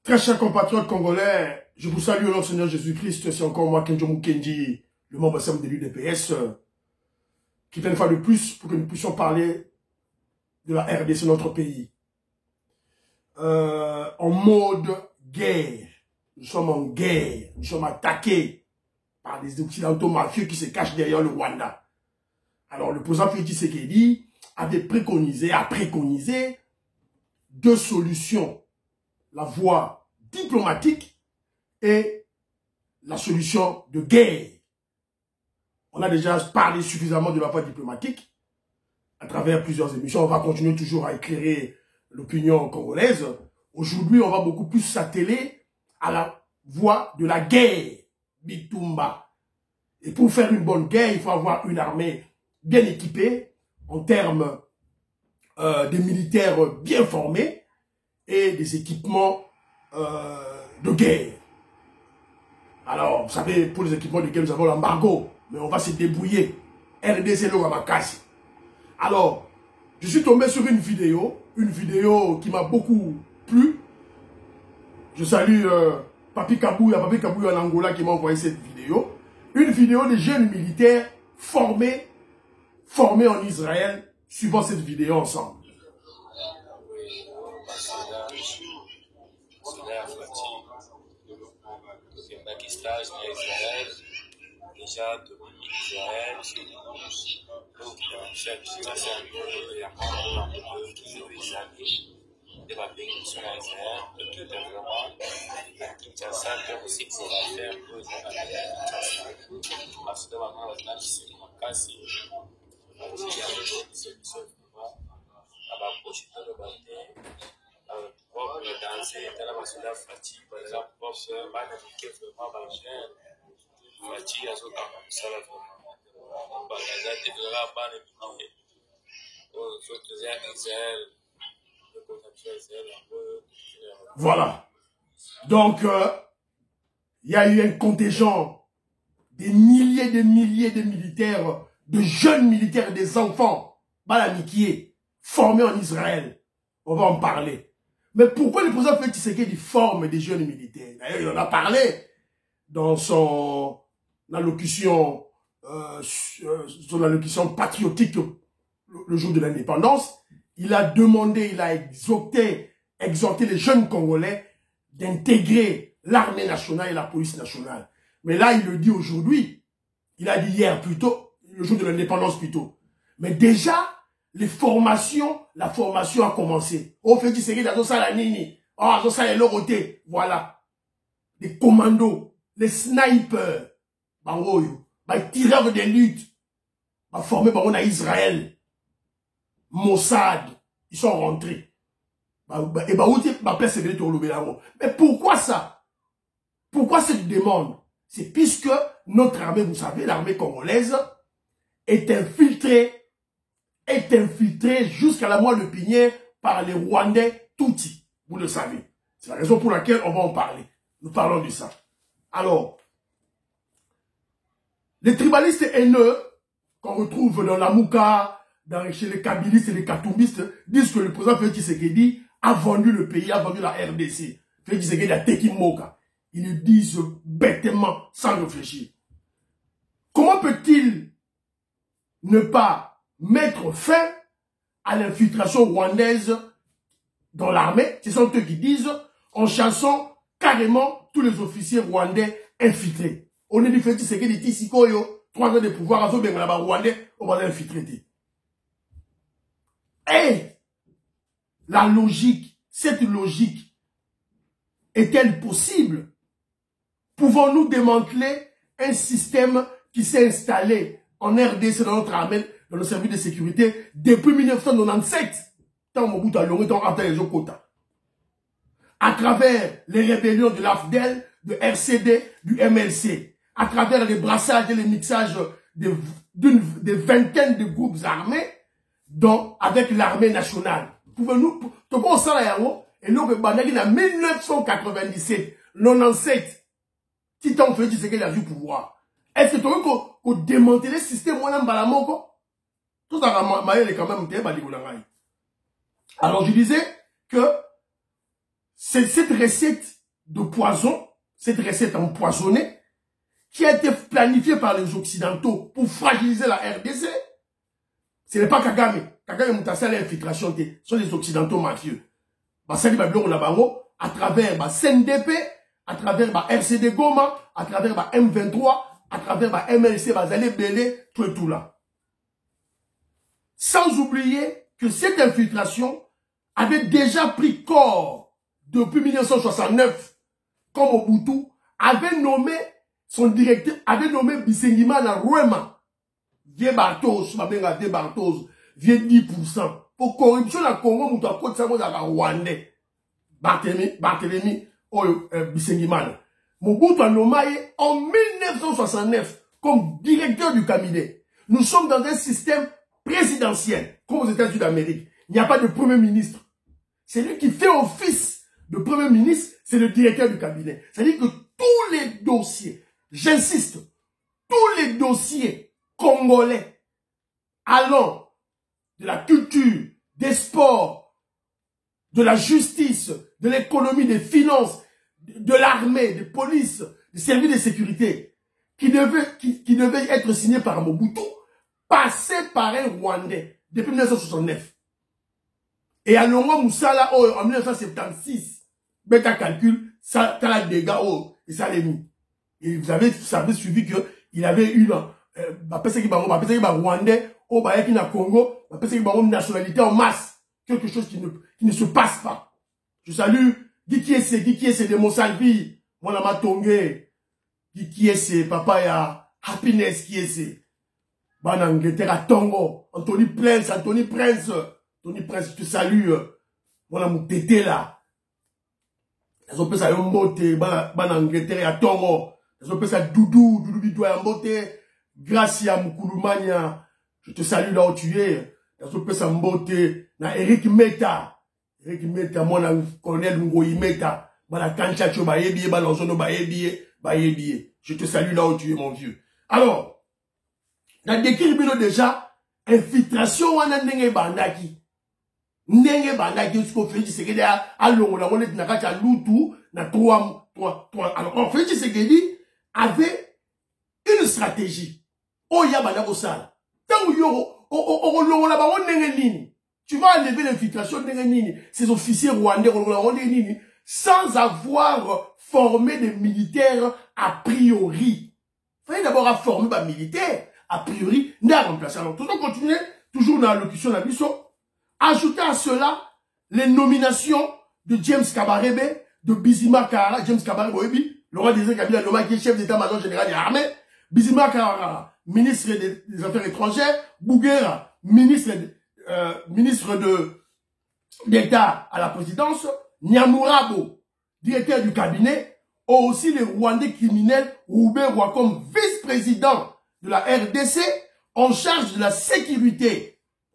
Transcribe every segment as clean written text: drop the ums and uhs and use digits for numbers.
Très chers compatriotes congolais, je vous salue au nom du Seigneur Jésus-Christ. C'est encore moi, Kenjo Mukendi, le membre de l'UDPS, qui est une fois de plus pour que nous puissions parler de la RDC, notre pays. En mode guerre. Nous sommes en guerre. Nous sommes attaqués par des occidentaux mafieux qui se cachent derrière le Rwanda. Alors, le président Félix Tshisekedi a préconisé deux solutions. La voie diplomatique et la solution de guerre. On a déjà parlé suffisamment de la voie diplomatique à travers plusieurs émissions. On va continuer toujours à éclairer l'opinion congolaise. Aujourd'hui, on va beaucoup plus s'atteler à la voie de la guerre, Bitumba. Et pour faire une bonne guerre, il faut avoir une armée bien équipée en termes des militaires bien formés et des équipements de guerre. Alors, vous savez, pour les équipements de guerre, nous avons l'embargo, mais on va se débrouiller. RDC le Wamakasi. Alors, je suis tombé sur une vidéo qui m'a beaucoup plu. Je salue Papi Kabouya en Angola qui m'a envoyé cette vidéo. Une vidéo de jeunes militaires formés en Israël, suivant cette vidéo ensemble. Stage en Israël, déjà depuis Israël, donc chaque de la bénédiction à Israël, de tout développement, à Kinshasa, que aussi que ça va faire un peu à Kinshasa. Parce que maintenant, on a dit que Makasi, on a dit qu'il y a des solutions à la poche de la bataille. Pour danser dans la maison de Fati, par exemple, pour se magnifier vraiment dans le jeune, Fati a son temps comme ça, vraiment. On va développer la bande de pied. Aux autres Israël, le potentiel Israël, un peu. Voilà. Donc, il y a eu un contingent des milliers de militaires, de jeunes militaires, des enfants, Balamikié, formés en Israël. On va en parler. Mais pourquoi le président Félix Tshisekedi forme des jeunes militaires? D'ailleurs, il en a parlé dans son allocution, patriotique le jour de l'indépendance. Il a demandé, il a exhorté les jeunes Congolais d'intégrer l'armée nationale et la police nationale. Mais là, il le dit aujourd'hui. Il a dit hier plutôt, le jour de l'indépendance plutôt. Mais déjà, la formation a commencé. On fait du série dans la nini. Oh, ça est l'oroté. Voilà. Les commandos, les snipers, les tireurs de lutte, formés par Israël, Mossad, ils sont rentrés. Mais pourquoi ça? Pourquoi cette demande? C'est puisque notre armée, vous savez, l'armée congolaise, est infiltrée jusqu'à la moelle de Pinière par les Rwandais Tutsi. Vous le savez. C'est la raison pour laquelle on va en parler. Nous parlons de ça. Alors, les tribalistes haineux qu'on retrouve dans la Mouka, chez les Kabilistes et les Katumbistes, disent que le président Félix Tshisekedi a vendu le pays, a vendu la RDC. Félix Tshisekedi a Tekimoka. Ils le disent bêtement, sans réfléchir. Comment peut-il ne pas mettre fin à l'infiltration rwandaise dans l'armée? Ce sont eux qui disent, en chassant carrément tous les officiers rwandais infiltrés. On est dit Félix Tshisekedi dit Sikoyo, 3 ans de pouvoir, à ce moment là rwandais, on va l'infiltrer. Et la logique, cette logique, est-elle possible? Pouvons-nous démanteler un système qui s'est installé en RDC dans notre armée, dans le service de sécurité, depuis 1997, tant Mobutu a longé, tant Ata Ezokota, à travers les rébellions de l'AFDEL, de RCD, du MLC, à travers les brassages et les mixages des vingtaines de groupes armés, dont avec l'armée nationale. Pouvons-nous, comment ça là, et nous, en 1997, 97, Titan fait ce qu'il a du pouvoir. Est-ce que tu veux qu'on démantèle le système, moi, dans Balamoko? Tout ça, quand même, alors je disais que c'est cette recette de poison, cette recette empoisonnée, qui a été planifiée par les Occidentaux pour fragiliser la RDC. Ce n'est pas Kagame. Kagame Moutassa l'infiltration, ce sont les Occidentaux mafieux. Basali Babylon Labango, à travers CNDP, à travers RCD Goma, à travers M23, à travers MLC, Bazali Belé, tout là. Sans oublier que cette infiltration avait déjà pris corps depuis 1969, comme Mobutu avait nommé son directeur, avait nommé Bisengimana Rwema, vieux Bartos, ma mère vieux Bartos, vieux 10%. Pour corruption à Congo, Moutou a côté ça, moi, à Rwandais. Barthélemy, Bisengimana. Mobutu a nommé en 1969 comme directeur du cabinet. Nous sommes dans un système présidentiel, comme aux États-Unis d'Amérique. Il n'y a pas de premier ministre. C'est lui qui fait office de premier ministre, c'est le directeur du cabinet. C'est-à-dire que tous les dossiers, j'insiste, tous les dossiers congolais allant de la culture, des sports, de la justice, de l'économie, des finances, de l'armée, des polices, des services de sécurité, qui devaient être signés par Mobutu, passaient par un Rwandais depuis 1969. Et à Longo Moussala, en 1976, bêta calcul, ça a des dégâts, et ça l'est mis. Et vous avez suivi qu'il avait eu Rwandais, qui na Congo, une nationalité en masse, quelque chose qui ne se passe pas. Je salue Guy Kiese de Monsalvi, mon ama Tongé, Guy Kiese, papa ya Happiness Kiese, ban Angleterre à Tongo, Anthony Prince, je te salue, mon amour tété là. Les autres ça yombote, ban Angleterre à Tongo, les autres ça Doudou Bidoua yombote, Gracia Moukoulumania, je te salue là où tu es. Les autres ça mbote, na Eric Meta, mon colonel Ngoyi Meta, ban Kanchacho Bayebi, ban Lonzono Bayebi. Je te salue là où tu es mon vieux. Alors, dans le décrit déjà, infiltration wana ndenge bandaki. Ndenge bandaki jusqu'au Félix Tshisekedi à Longola, on est na Lutu, na 3. Alors, Félix Tshisekedi avait une stratégie. Oh, ya bandako sala. Tant yo, Longola ba on ndenge nini. Tu vas enlever l'infiltration ndenge nini. Ces officiers rwandais, Longola ndenge nini. Sans avoir formé des militaires a priori. Il fallait d'abord former des militaires a priori, n'a remplacé. Alors, tout le monde continue, toujours dans l'allocution de la mission. Ajouter à cela les nominations de James Kabarebe, de Bizima Kara, James Kabarebe, le roi des Kabila, le roi qui est chef d'état-major général des armées, Bizima Kara, ministre des Affaires étrangères, Bouguera, ministre d'État à la présidence, Nyamurabo, directeur du cabinet, ont aussi les Rwandais criminels, Roubaix comme vice-président de la RDC, en charge de la sécurité.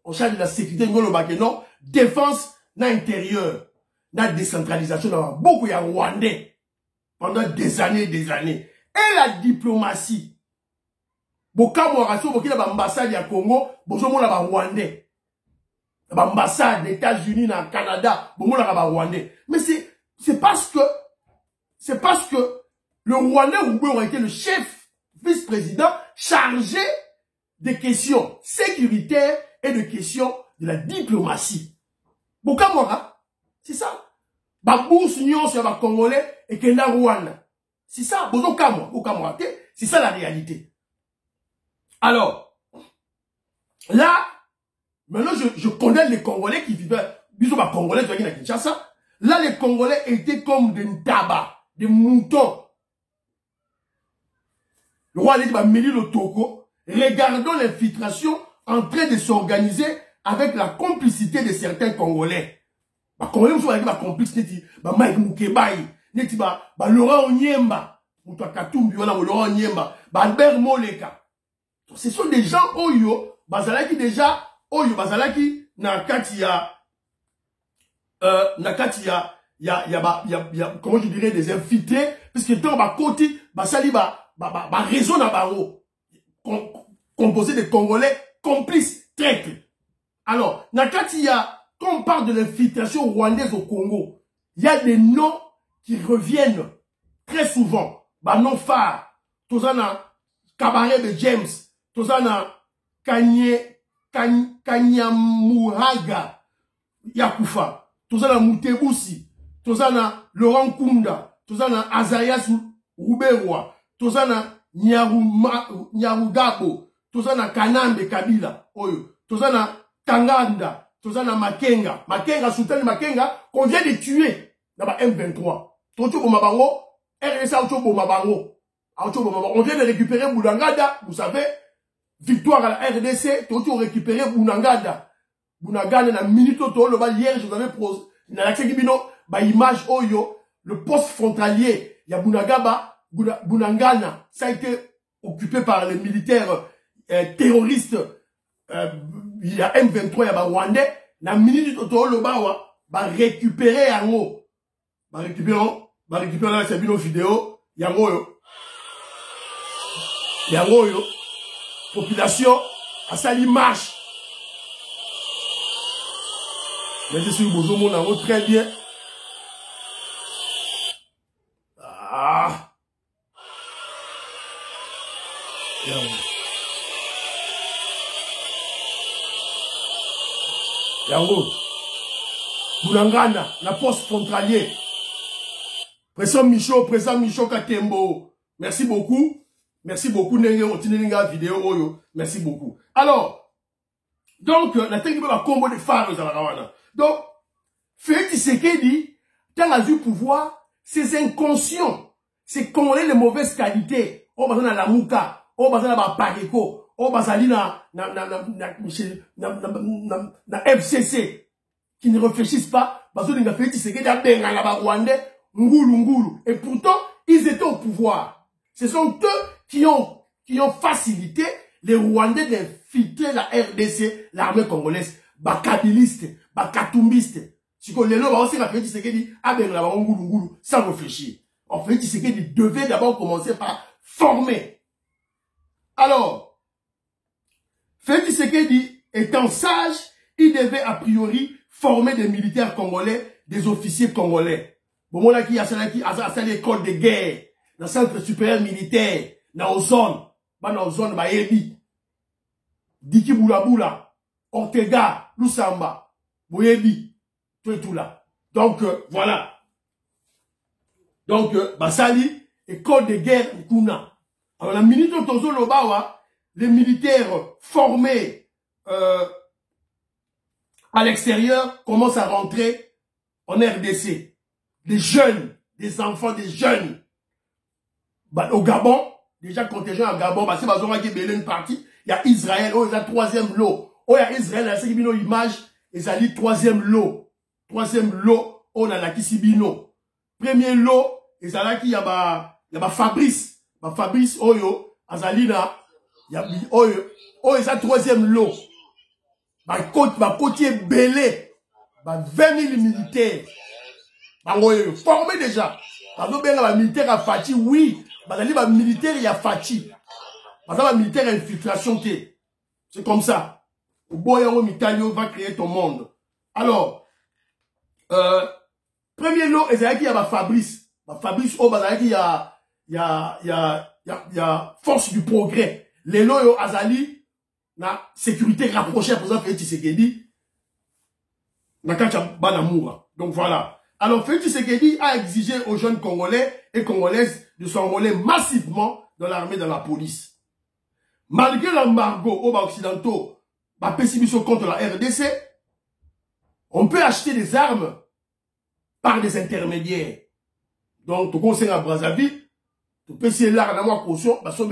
En charge de la sécurité, non, défense, l'intérieur, la décentralisation, dans beaucoup de Rwandais, pendant des années et des années. Et la diplomatie. Beaucoup de l'ambassade du Congo, beaucoup de Rwandais. L'ambassade des États-Unis, dans le Canada, beaucoup de Rwandais. Mais c'est parce que le Rwandais aurait été le chef vice-président chargé des questions sécuritaires et de questions de la diplomatie. Bokamora, c'est ça. Babous union sur les Congolais et Kenda Rwanda. C'est ça. Bokamora, c'est ça la réalité. Alors, là, maintenant je connais les Congolais qui vivaient, bisous ma Congolais qui vivaient à Kinshasa. Là, les Congolais étaient comme des tabacs, des moutons. Le roi dit, Méli le Toko, regardons l'infiltration en train de s'organiser avec la complicité de certains Congolais. Les Congolais, vous savez, la complicité, Mike Moukebaï, Laurent Onyemba, Laurent Onyemba, Albert Moleka. Ce sont des gens, Oyo, Bazalaki déjà, Oyo, Bazalaki, Nakatia, comment je dirais, des infiltrés, puisque dans ma côté, Basali, raison à Baro, composé de Congolais complices, traîtres. Alors, Nakatia, quand on parle de l'infiltration rwandaise au Congo, il y a des noms qui reviennent très souvent. Bah, non phare. Tozana Cabaret de James. Tozana Kanyamuraga Yakufa. Tozana Mutebusi. Tozana Laurent Kunda. Tozana Azayas Ruberwa. Tozana Nyarugabo. Tozana Kanambe Kabila. Oyo. Tozana Tanganda. Tozana Makenga. Makenga, Sultan Makenga, qu'on vient de tuer dans la M23. Tocho Bomabango, RSA Ocho Bomabango. On vient de récupérer Bounangada, vous savez, victoire à la RDC, Tocho récupéré Bounangada. Bounangada, na minute auto, le bal hier, je vous avais posé, dans la Kibino, ba image Oyo, le poste frontalier, il y a Bounagaba, Bounangana, ça a été occupé par les militaires terroristes, il y a M23, il y a Rwandais, na minute auto, le bawa, ba récupérer en haut. Ba récupérer la Sabino vidéo, yango yo, population, à ça l'image. Mais je suis besoin mon amour très bien. Ah. Yango. Boulangana, la poste frontalier. Président Michaud Katembo. Merci beaucoup. Merci beaucoup, vidéo. Merci beaucoup. Alors, donc, la technique de la combo des phares, donc, Félix Tshisekedi, dans la vue pouvoir, ces inconscients, ces Congolais de mauvaise qualité, on va dans la Mouka, on va dans la Pareko, on va dans FCC, qui ne réfléchissent pas, parce que Félix Tshisekedi a bien la Rwandais, Ngulu. Et pourtant, ils étaient au pouvoir. Ce sont eux qui ont facilité les Rwandais d'infiltrer la RDC, l'armée congolaise, bakabiliste, bakatumbiste. Si que les lois aussi la Félix Tshisekedi a bien la Ngulu sans réfléchir. En fait, Tshisekedi devait d'abord commencer par former. Alors, Félix Tshisekedi étant sage, il devait a priori former des militaires congolais, des officiers congolais. Bon, moi, là, qui a l'école de guerre, dans le centre supérieur militaire, dans la zone, Bayebi, Diki Boulabula, Ortega, Lusamba, Boyebi, tout là. Donc, voilà. Donc, Basali, école de guerre, Kuna. Alors, la minute de Tozo Lobawa, les militaires formés à l'extérieur commencent à rentrer en RDC. Des jeunes, des enfants, des jeunes. Bah, au Gabon, déjà contingent à Gabon, bah, c'est une partie, il y a Israël, il y a troisième lot. Il y a Israël, il y a une image, et ça dit troisième lot. Troisième lot, on a la Kisibino. Premier lot, et ça là qui y a Fabrice. Bah, Fabrice, Oyo, Azalina, il y a Oyo, il y a troisième lot. Bah, côtier belé, bah, 20 000 militaires. Formé déjà. Parce que bien militaire à Fati, oui. Parce que militaire il y a Fati. Parce que militaire infiltration. C'est comme ça. Au boyau Mitalio va créer ton monde. Alors, premier lot, il y a Fabrice. Fabrice, il y a force du progrès. Les lots Azali, na sécurité rapprochée pour ça, Félix Tshisekedi. Na kacha banamoura. Donc voilà. Alors, Félix Tshisekedi a exigé aux jeunes Congolais et Congolaises de s'enrôler massivement dans l'armée, dans la police. Malgré l'embargo aux occidentaux, pessimisme contre la RDC, on peut acheter des armes par des intermédiaires. Donc, tu conseilles à Brazzaville, tu peux essayer là, d'avoir caution, parce que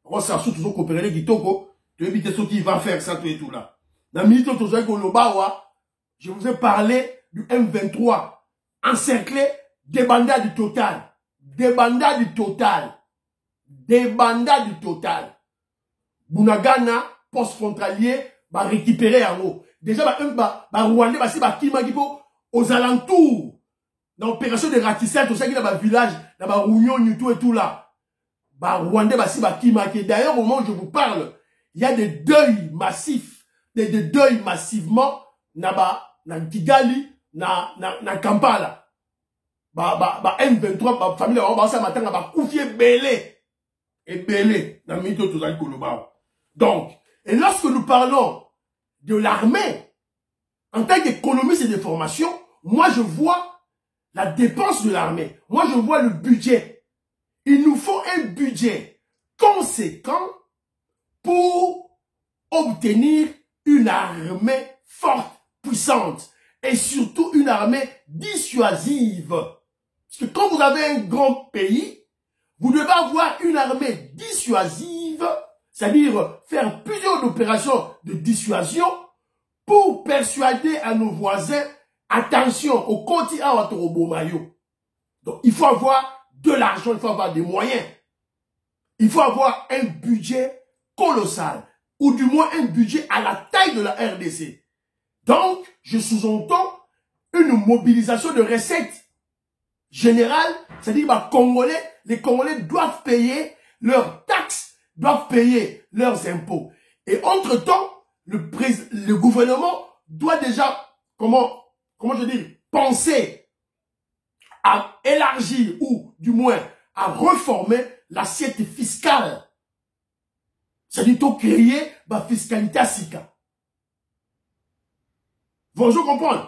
on s'en fout toujours coopérer les Kitoko, tu évites ce qu'il va faire, ça, tout et tout là. Dans la minute, je vous ai parlé du M23. Encerclé, débandade totale. Débandade totale. Débandade totale. Bunagana, poste frontalier, va récupérer en haut. Déjà, Rwandais, aux alentours, dans l'opération de ratissage, tout ça qui est dans le village, dans le Rounion, tout et tout là. Rwandais, d'ailleurs, au moment où je vous parle, il y a des deuils massifs, des deuils massivement, dans Kigali, na Kampala. M23, famille, va couper belé. Et belé. Dans le mythe, tout ça, donc, et lorsque nous parlons de l'armée, en tant qu'économiste et de formation, moi je vois la dépense de l'armée. Moi je vois le budget. Il nous faut un budget conséquent pour obtenir une armée forte, puissante. Et surtout une armée dissuasive. Parce que quand vous avez un grand pays, vous devez avoir une armée dissuasive, c'est-à-dire faire plusieurs opérations de dissuasion pour persuader à nos voisins, attention, au continent à Torobomayo. Donc, il faut avoir de l'argent, il faut avoir des moyens. Il faut avoir un budget colossal, ou du moins un budget à la taille de la RDC. Donc, je sous-entends une mobilisation de recettes générales, c'est-à-dire les Congolais doivent payer leurs taxes, doivent payer leurs impôts. Et entre-temps, le gouvernement doit déjà, comment je dis, penser à élargir ou du moins à reformer l'assiette fiscale. C'est-à-dire de créer la fiscalité à Sika. Vous comprenez?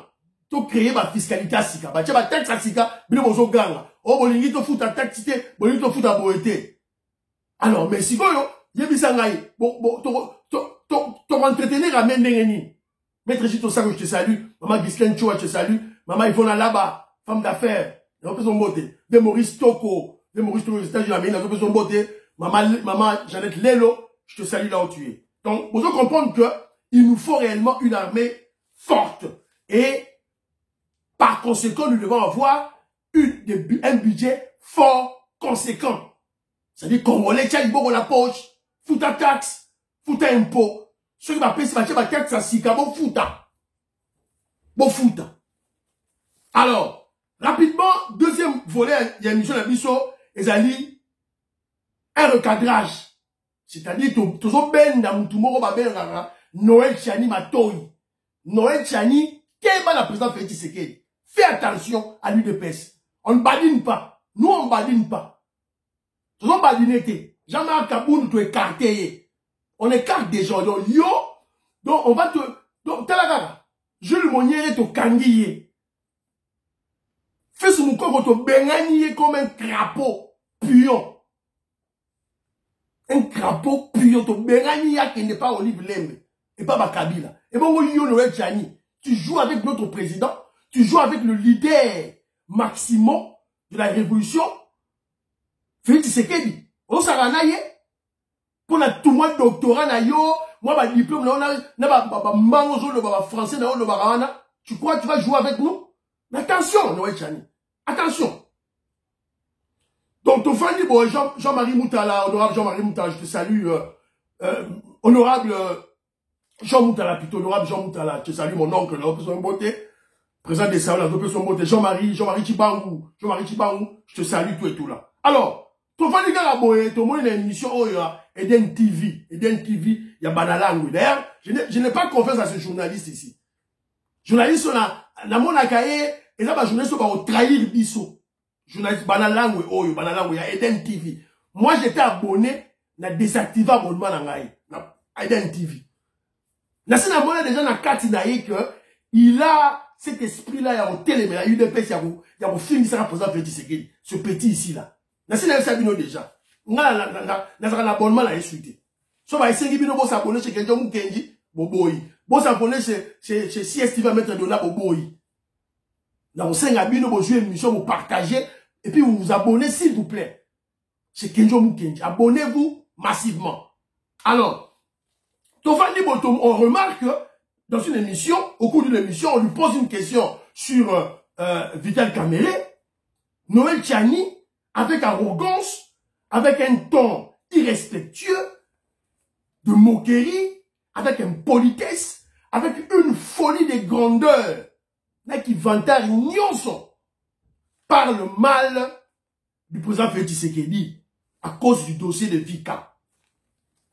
To créer la fiscalité à Sika. Bah, tiens, la taxe à Sika, bien vous ganga. Oh, bolingi to fout à taxe, bolingi to fout à boété. Alors, mais si vous, yebisangai, to entretenir à Mendengeni. Maître Jito Sago, je te salue. Maman Gislen Choua, je te salue. Maman Yvonne Laba, femme d'affaires. Je te son beauté. De Maurice Toko, aux États-Unis, je te son beauté. Maman Jeannette Lelo, je te salue là où tu es. Donc, vous devez comprendre que il nous faut réellement une armée forte. Et, par conséquent, nous devons avoir un budget fort, conséquent. C'est-à-dire qu'on les tient dans la poche, fout à taxe, fout à impôt. Ceux qui va payer, c'est ma taxe à Sika, bon fouta. Bon fouta. Alors, rapidement, deuxième volet, il y a une mission de Bisso, et ça dit, un recadrage. C'est-à-dire, tout ça, ben, dans mon toumoro, Noël Chani Matoyi. Noël Chani, quelle est la présidente Félix Tshisekedi? Fais attention à l'UDPS. On ne badine pas. Nous, on ne badine pas. Tout ça, badinete. Jamais Kaboun, tu écarté. On écarte des gens. Donc, yo, donc, on va te, donc, talagaga. Jules Monier, te kangiye. Fais ce mouko, te benganiye comme un crapaud puant. Un crapaud puant, te benganiye qui n'est pas Olive Lembe. Et pas Bakabila. Et bon, yo, Noël Chani. Tu joues avec notre président. Tu joues avec le leader maximum de la révolution. Félix Tshisekedi. On s'arranaye. Pour la tout le doctorat na yo, moi ma diplôme na français na tu crois que tu vas jouer avec nous? Mais attention, Noël Chani. Attention. Donc ton fan dit bon Jean-Marie Moutala, honorable Jean-Marie Moutala, je te salue honorable Jean Moutala plutôt, honorable Jean Moutala, je te salue mon oncle, là, son beauté. Président des Saoula, son beauté, Jean-Marie Chibangou, je te salue tout et tout là. Alors, ton fan dit que ton monde une émission oh Eden TV, il y a Banalangue. D'ailleurs, je n'ai pas confiance à ce journaliste ici. Journaliste, on a mon akaye, et là, bah, journaliste, on va trahir Bisso. Journaliste, Banalangue, il y a Eden TV. Moi, j'étais abonné, na désactivé abonnement na Eden TV. Na c'est na déjà na kati na que il a cet esprit-là, il y a au télé, mais il y a eu des pays, il y a au film, ça représente ce petit ici là. Na c'est na sabino déjà. Na un abonnement là suite. So va essayer bino bo s'abonner chez quelqu'un ou Kenji boboyi. Bo s'abonner chez CS TV mettre de là boboyi. Na on sait bino bo jouer émission vous partager et puis vous vous abonnez s'il vous plaît. Chez Kenji ou Kenji, abonnez-vous massivement. Alors, on remarque que dans une émission, au cours d'une émission, on lui pose une question sur Vital Kamerhe. Noël Chani, avec arrogance, avec un ton irrespectueux, de moquerie, avec impolitesse, avec une folie de grandeur, là qui vantard Nyonso, parle mal du président Félix Tshisekedi à cause du dossier de Vika.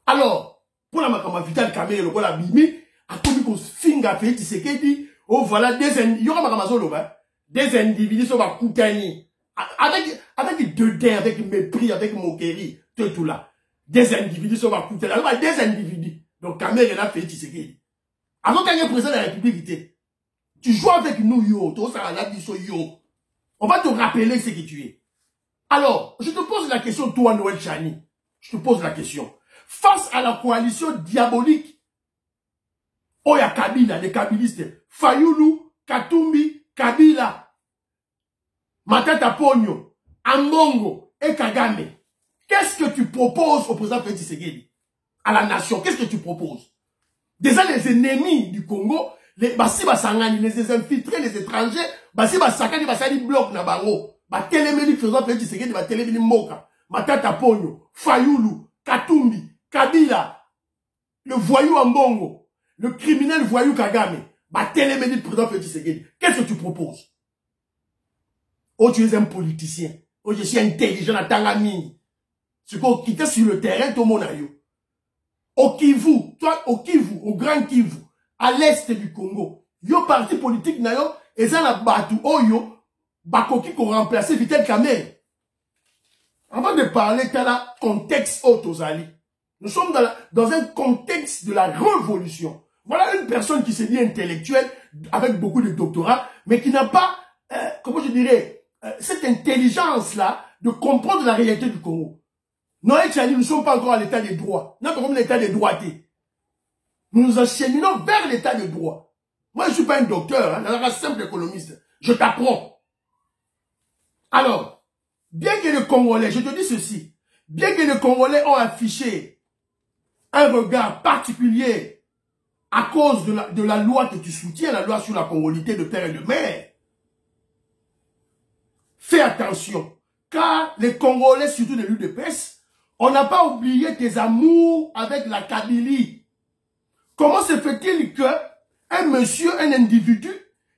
Alors, pour la Makama Vital Kamerhe, le rôle à Bimi, à cause du finga Félix Tshisekedi, oh voilà, il y aura des individus sont à Koutani, avec dédain, avec mépris, avec moquerie, tout là. Des individus sont à Koutani, des individus. Donc, Kamel a fait Tshisekedi. Avant qu'il y ait président de la République, tu joues avec nous, yo, on va te rappeler ce que tu es. Alors, je te pose la question, toi, Noël Chani. Je te pose la question. Face à la coalition diabolique, Oya Kabila, les kabilistes, Fayoulou, Katumbi, Kabila, Matata Pogno, Ambongo et Kagame, qu'est-ce que tu proposes au président Félix Tshisekedi? À la nation, qu'est-ce que tu proposes? Déjà les ennemis du Congo, les Basangani, les infiltrés, les étrangers, Basangani, Basali bloc na bango, Téléméli président Félix Tshisekedi, Téléméli Moka, Matata Pogno, Fayoulou, Katumbi, Kabila, le voyou Ambongo, le criminel voyou Kagame, Téléméli président Félix Tshisekedi, qu'est-ce que tu proposes? Oh, tu es un politicien. Oh, je suis intelligent à Tangami. Ce qu'on quitte sur le terrain, tout le monde a eu. Au Kivu, toi, au Kivu, au Grand Kivu, à l'est du Congo, yo parti politique na yo, et ça la batu, oh yo, bakoki qu'on remplace Vitel Kamerhe. Avant de parler de la contexte autosali, nous sommes dans un contexte de la révolution. Voilà une personne qui s'est dit intellectuelle, avec beaucoup de doctorats, mais qui n'a pas, comment je dirais, cette intelligence-là de comprendre la réalité du Congo. Noël Chani, nous ne sommes pas encore à l'état des droits. Nous sommes comme l'état des droités. Nous nous acheminons vers l'état des droits. Moi, je ne suis pas un docteur, hein, un simple économiste. Je t'apprends. Alors, bien que les Congolais, je te dis ceci, bien que les Congolais ont affiché un regard particulier à cause de la loi que tu soutiens, la loi sur la congolité de père et de mère, fais attention, car les Congolais, surtout de l'UDPS, on n'a pas oublié tes amours avec la Kabylie. Comment se fait-il que un monsieur, un individu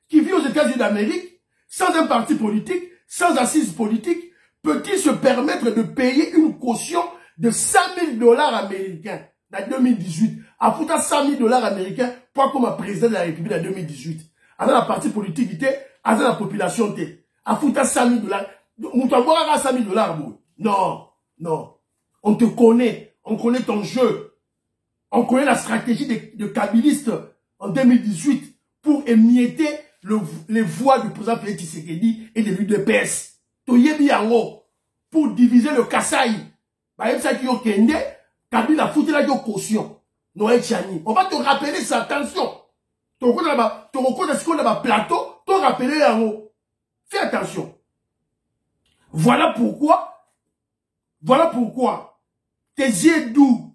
qui vit aux États-Unis d'Amérique, sans un parti politique, sans assise politique, peut-il se permettre de payer une caution de 100 000 $ américains en 2018, à foutre 100 000 $ américains pour comme président de la République en 2018. Alors la parti politique était, avec la population était. À foutre 100 000 $. On t'a voir à 100 000 $. Non, non. On te connaît. On connaît ton jeu. On connaît la stratégie de kabilistes en 2018 pour émietter les voix du président Félix Tshisekedi et de l'UDPS. Toyebi yango. Pour diviser le Kasaï. Bah, ça qui est kende, Kabila foutu la caution. Noël Chani. On va te rappeler ça. Attention. Tu reconnais ce qu'on a plateau. Tu rappeler yango. Fais attention. Voilà pourquoi, tes yeux doux,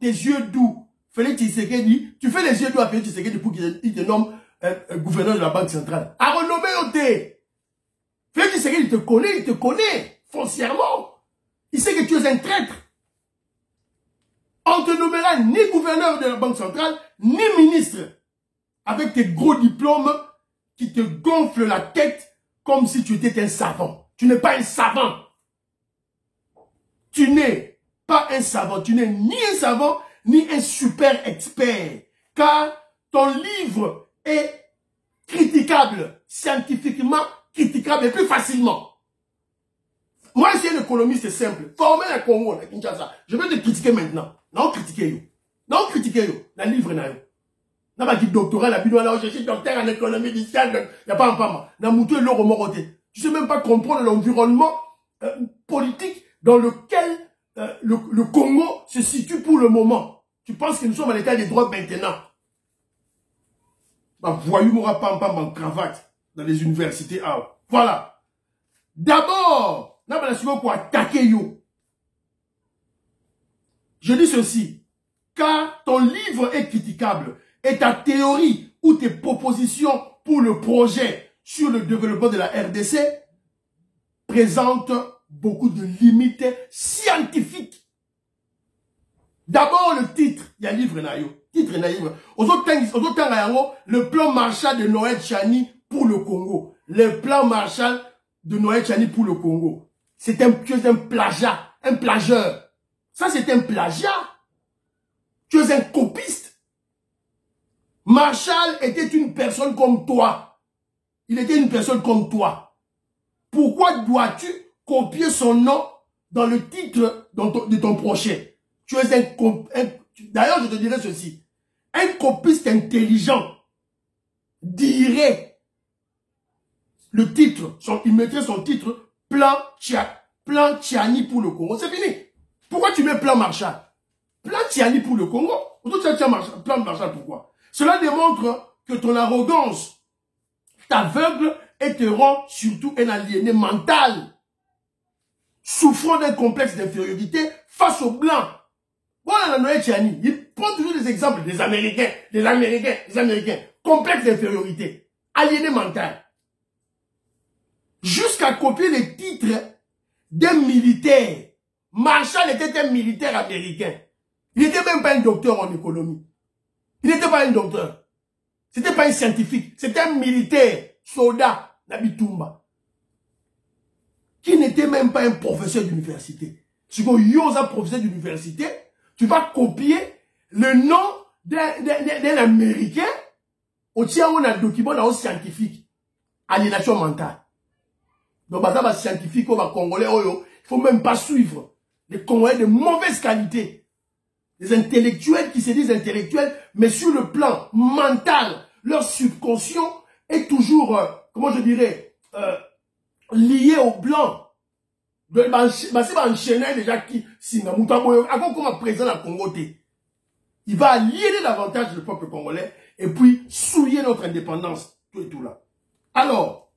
Félix Tshisekedi, tu fais les yeux doux à Félix Tshisekedi pour qu'il te nomme gouverneur de la Banque centrale. À renommer au thé. Félix Tshisekedi, il te connaît, foncièrement. Il sait que tu es un traître. On te nommera ni gouverneur de la Banque centrale, ni ministre, avec tes gros diplômes qui te gonflent la tête comme si tu étais un savant. Tu n'es pas un savant. Tu n'es pas un savant. Tu n'es ni un savant, ni un super expert. Car ton livre est critiquable, scientifiquement critiquable et plus facilement. Moi, je suis un économiste simple. Formé à Congo, à Kinshasa. Je vais te critiquer maintenant. Non, critiquer yo. Non, critiquer yo. La livre na yo. N'a pas dit doctorat, la bidon là, je suis docteur en économie du ciel. Il n'y a pas un pas. N'a mouté l'euro moroté. Tu sais même pas comprendre l'environnement politique dans lequel le Congo se situe pour le moment. Tu penses que nous sommes à l'état des droits maintenant. Bah, voyou m'aura pas en cravate dans les universités. Ah, voilà. D'abord, n'a pas la pour attaquer yo. Je dis ceci, car ton livre est critiquable et ta théorie ou tes propositions pour le projet sur le développement de la RDC présentent beaucoup de limites scientifiques. D'abord le titre, il y a livre naïo. Titre naïo. Le plan Marshall de Noël Chani pour le Congo. Le plan Marshall de Noël Chani pour le Congo. C'est un plagiat, un plagieur. Ça, c'est un plagiat. Tu es un copiste. Marshall était une personne comme toi. Il était une personne comme toi. Pourquoi dois-tu copier son nom dans le titre de ton projet? Tu es D'ailleurs, je te dirais ceci. Un copiste intelligent dirait le titre, il mettrait son titre Plan Tchiani pour le Congo. C'est fini. Pourquoi tu mets Plan Marshall? Plan Tchiani pour le Congo. Plan Marshall, pourquoi? Cela démontre que ton arrogance t'aveugle et te rend surtout un aliéné mental, souffrant d'un complexe d'infériorité face aux Blancs. Voilà Noé Tchiani. Il prend toujours des exemples des Américains. Complexe d'infériorité. Aliéné mental. Jusqu'à copier les titres d'un militaire. Marshall était un militaire américain. Il n'était même pas un docteur en économie. Il n'était pas un docteur. C'était pas un scientifique. C'était un militaire, soldat, Nabitumba. Qui n'était même pas un professeur d'université. Si tu es un professeur d'université, tu vas copier le nom d'un Américain au tien on a un document scientifique. Aliénation mentale. Donc, les scientifiques, les Congolais, il ne faut même pas suivre. Les Congolais de mauvaise qualité. Les intellectuels qui se disent intellectuels, mais sur le plan mental, leur subconscient est toujours, comment je dirais, lié au blanc. C'est enchaîner déjà qui, comment président la Congo, il va aliéner davantage le peuple congolais et puis souiller notre indépendance, tout et tout là. Alors,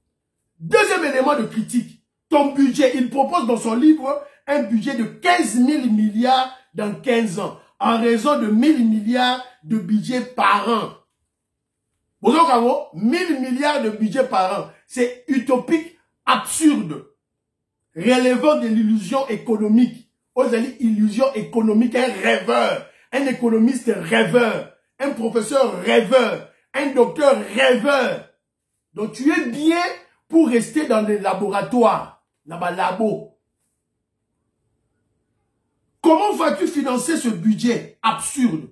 deuxième élément de critique, ton budget, il propose dans son livre un budget de 15 000 milliards dans 15 ans, en raison de 1000 milliards de budget par an. Vous avez 1000 milliards de budget par an. C'est utopique, absurde, relevant de l'illusion économique. Vous avez illusion économique, un rêveur, un économiste rêveur, un professeur rêveur, un docteur rêveur. Donc tu es bien pour rester dans les laboratoires, dans les labos. Comment vas-tu financer ce budget absurde?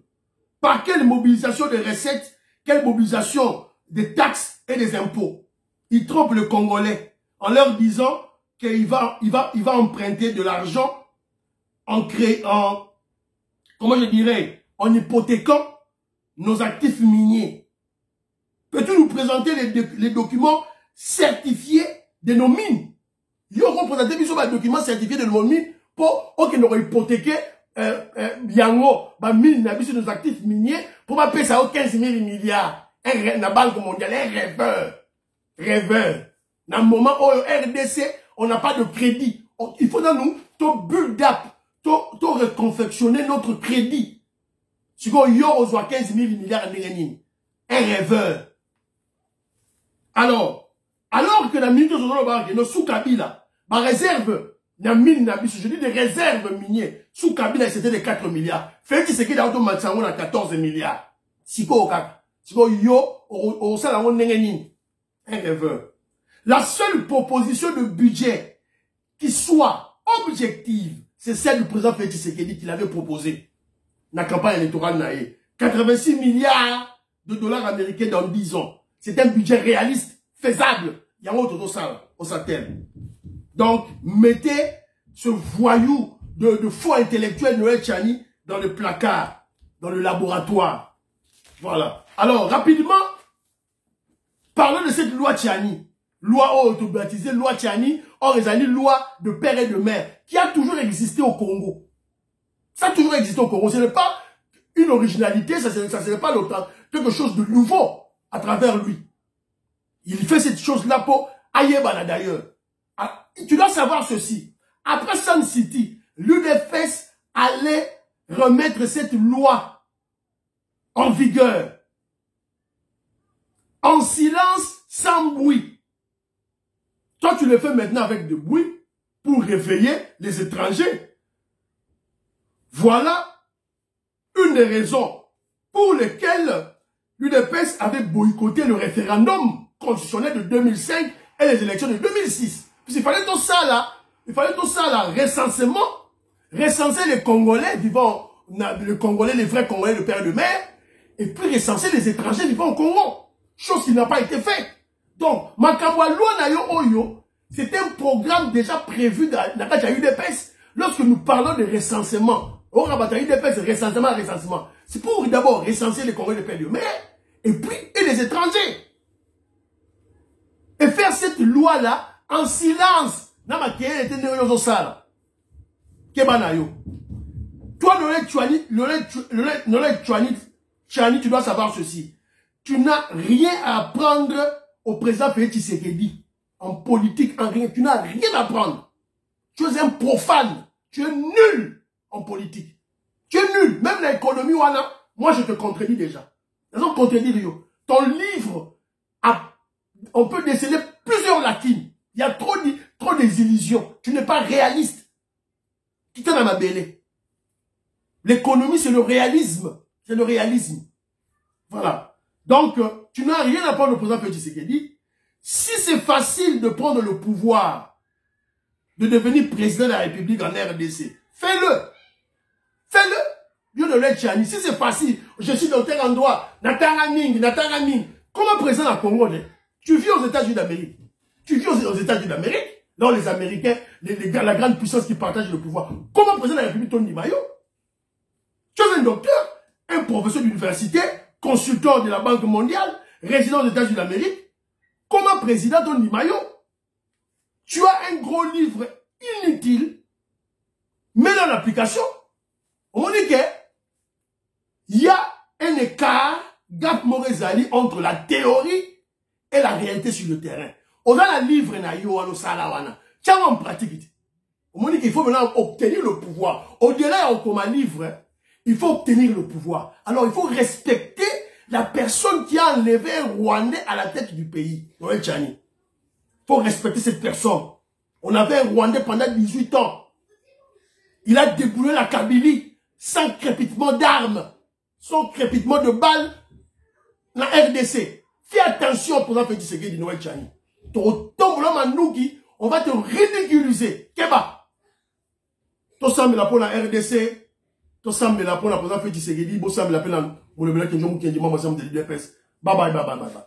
Par quelle mobilisation de recettes, quelle mobilisation des taxes et des impôts? Il trompe le Congolais en leur disant qu'il va emprunter de l'argent en hypothéquant nos actifs miniers. Peux-tu nous présenter les documents certifiés de nos mines? Ils ont présenté des documents certifiés de nos mines pour qu'ils n'auraient hypothéqué Yango, nos actifs miniers, pour pas payer ça aux 15 000 milliards. La Banque mondiale, un rêveur. Dans le moment où RDC, on n'a pas de crédit. Il faut dans nous, to build up, to reconfectionner notre crédit. Si on y a 15 000 milliards de un rêveur. Alors que la minute de sous Kabila, ma réserve, je dis des réserves minières, sous Kabila, c'était de 4 milliards. Fait que c'est qu'il y a automatisation à 14 milliards. Si on un rêveur. La seule proposition de budget qui soit objective, c'est celle du président Félix Tshisekedi qu'il avait proposé. La campagne électorale 86 milliards de dollars américains dans 10 ans. C'est un budget réaliste, faisable. Il y a un autre ça, au satellite. Donc, mettez ce voyou de faux intellectuel Noël Tchiani dans le placard, dans le laboratoire. Voilà. Alors, rapidement, parlons de cette loi Tchiani. Loi auto-baptisée, loi Tchiani, loi de père et de mère, qui a toujours existé au Congo. Ça a toujours existé au Congo. Ce n'est pas une originalité, ça ne n'est pas quelque chose de nouveau à travers lui. Il fait cette chose-là pour Ayebana d'ailleurs. Tu dois savoir ceci. Après Sun City, l'UDFS allait remettre cette loi en vigueur. En silence, sans bruit. Toi, tu le fais maintenant avec du bruit pour réveiller les étrangers. Voilà une des raisons pour lesquelles l'UDPS avait boycotté le référendum constitutionnel de 2005 et les élections de 2006. Il fallait tout ça là, recenser les Congolais vivant, les vrais Congolais de père et de mère, et puis recenser les étrangers vivant au Congo. Chose qui n'a pas été faite. Donc, Makambwa loi na yo oyo, C'est un programme déjà prévu dans la UDPS. Lorsque nous parlons de recensement, on a UDPS, recensement. C'est pour d'abord recenser les Congolais de pays de mer, et puis et les étrangers. Et faire cette loi-là en silence. Toi, Chani, tu dois savoir ceci. Tu n'as rien à apprendre au président Félix Tshisekedi. En politique, en rien. Tu n'as rien à apprendre. Tu es un profane. Tu es nul en politique. Tu es nul. Même l'économie, moi je te contredis déjà. Raison contredire, ton livre, on peut déceler plusieurs lacunes. Il y a trop des illusions. Tu n'es pas réaliste. Tu t'en as ma belle. L'économie, c'est le réalisme. C'est le réalisme. Voilà. Donc, tu n'as rien à prendre au président Félix Tshisekedi. Si c'est facile de prendre le pouvoir, de devenir président de la République en RDC, fais-le. Fais-le. Dieu de l'aide Chani. Si c'est facile, je suis dans tel endroit, Natanga Ming. Comment président de Congo, tu vis aux États-Unis d'Amérique. Tu vis aux États-Unis d'Amérique, dans les Américains, la grande puissance qui partage le pouvoir. Comment président de la République Tony Mayo? Tu es un docteur, un professeur d'université, consultant de la Banque mondiale, résident aux États-Unis d'Amérique. Comment président Tony Mayo? Tu as un gros livre inutile, mais dans l'application, on dit qu'il y a un écart, gap Morezali, entre la théorie et la réalité sur le terrain. On a le livre tiens, on pratique. On dit qu'il faut maintenant obtenir le pouvoir. Au-delà de livre, il faut obtenir le pouvoir. Alors, il faut respecter la personne qui a enlevé un Rwandais à la tête du pays. Noël Tchani. Il faut respecter cette personne. On avait un Rwandais pendant 18 ans. Il a déboulé la Kabylie sans crépitement d'armes, sans crépitement de balles. La RDC. Fais attention au président Félix Tshisekedi de Noël Tchani. On va te ridiculiser. Keba. Tout ça, mais là pour la RDC. Tout ça, mais là pour la président Félix Tshisekedi. Tout ça, mais là pour la bye bye bye bye bye.